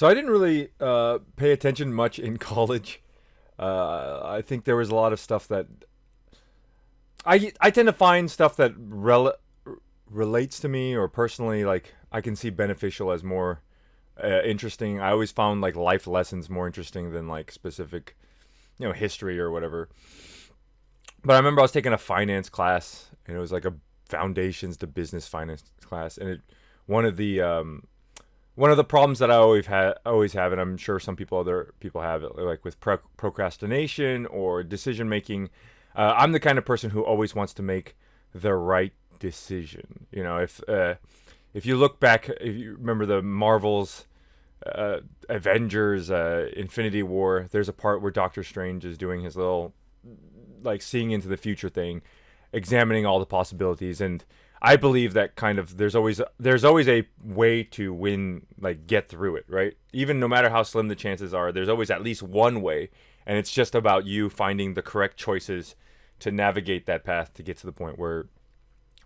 So I didn't really pay attention much in college. I think there was a lot of stuff that I tend to find stuff that relates to me or personally like I can see beneficial as more interesting. I always found like life lessons more interesting than like specific history or whatever. But I remember I was taking a finance class and it was like a foundations to business finance class, and one of the um, one of the problems that I always have, and I'm sure some other people have it, like with procrastination or decision making. I'm the kind of person who always wants to make the right decision. If you look back, if you remember the Marvels, Avengers, Infinity War, there's a part where Doctor Strange is doing his little like seeing into the future thing, examining all the possibilities, and I believe that kind of there's always a way to win, like get through it, right? Even no matter how slim the chances are, there's always at least one way, and it's just about you finding the correct choices to navigate that path to get to the point where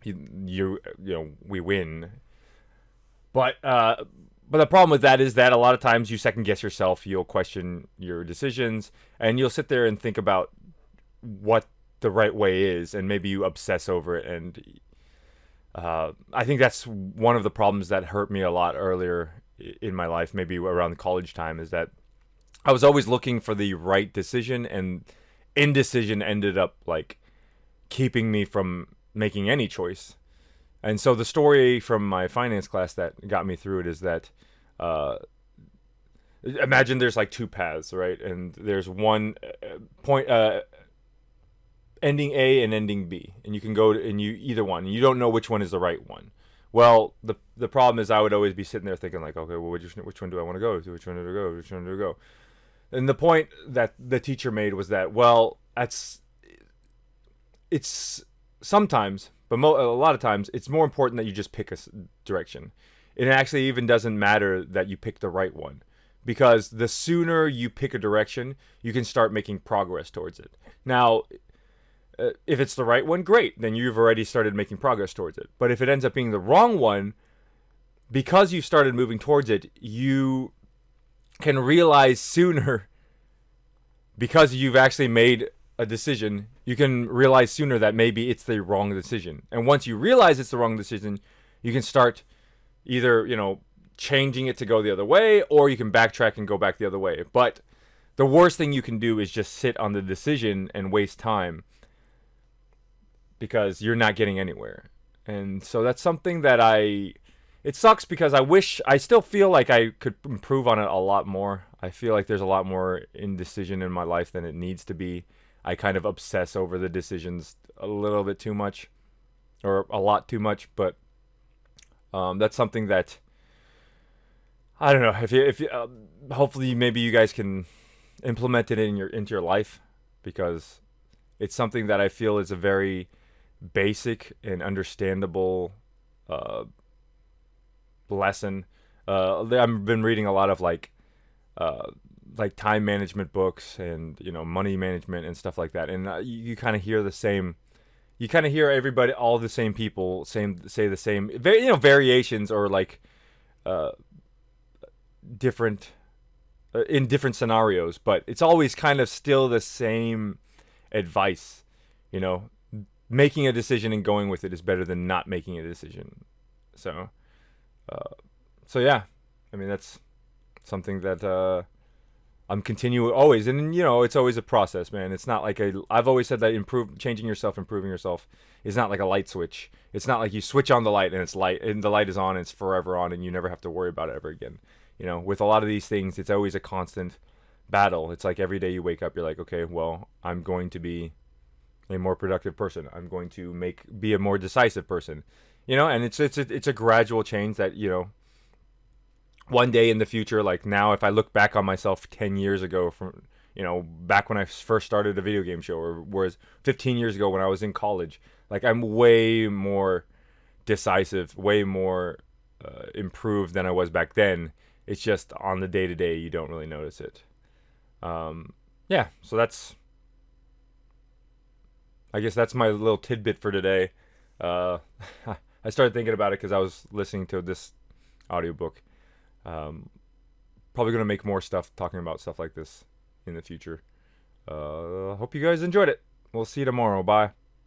we win. But the problem with that is that a lot of times you second guess yourself, you'll question your decisions, and you'll sit there and think about what the right way is, and maybe you obsess over it. And I think that's one of the problems that hurt me a lot earlier in my life, maybe around the college time, is that I was always looking for the right decision, and indecision ended up like keeping me from making any choice. And so the story from my finance class that got me through it is that uh, imagine there's like two paths, right? And there's one point ending A and ending B, and you can go to, and you either one. You don't know which one is the right one. Well, the problem is I would always be sitting there thinking like, okay, well, which one do I want to go to? Which one do I go? Which one do I go? And the point that the teacher made was that, well, it's sometimes, but a lot of times, it's more important that you just pick a direction. It actually even doesn't matter that you pick the right one, because the sooner you pick a direction, you can start making progress towards it. Now, if it's the right one, great. Then you've already started making progress towards it. But if it ends up being the wrong one, because you started moving towards it, you can realize sooner, because you've actually made a decision, you can realize sooner that maybe it's the wrong decision. And once you realize it's the wrong decision, you can start either, changing it to go the other way, or you can backtrack and go back the other way. But the worst thing you can do is just sit on the decision and waste time, because you're not getting anywhere. And so that's something that it sucks, because I still feel like I could improve on it a lot more. I feel like there's a lot more indecision in my life than it needs to be. I kind of obsess over the decisions a little bit too much, or a lot too much. But that's something that I don't know if you hopefully maybe you guys can implement it into your life, because it's something that I feel is a very basic and understandable uh, lesson. I've been reading a lot of uh, like time management books, and money management and stuff like that, and you kind of hear the same. You kind of hear everybody, all the same people, say the same, variations, or like uh, different in different scenarios, but it's always kind of still the same advice. You know, making a decision and going with it is better than not making a decision. So, uh, so yeah, I mean that's something that I'm continuing always, and it's always a process, man. It's not like I've always said that improving yourself is not like a light switch. It's not like you switch on the light and it's light, and the light is on and it's forever on, and you never have to worry about it ever again. With a lot of these things, it's always a constant battle. It's like every day you wake up, you're like, okay, well, I'm going to be a more productive person. I'm going to be a more decisive person. And it's a gradual change that one day in the future, like now, if I look back on myself 10 years ago, from back when I first started a video game show, or whereas 15 years ago when I was in college, like I'm way more decisive, way more improved than I was back then. It's just on the day to day you don't really notice it. Yeah, so I guess that's my little tidbit for today. uh, I started thinking about it because I was listening to this audiobook, um, probably gonna make more stuff talking about stuff like this in the future. Hope you guys enjoyed it. We'll see you tomorrow. Bye.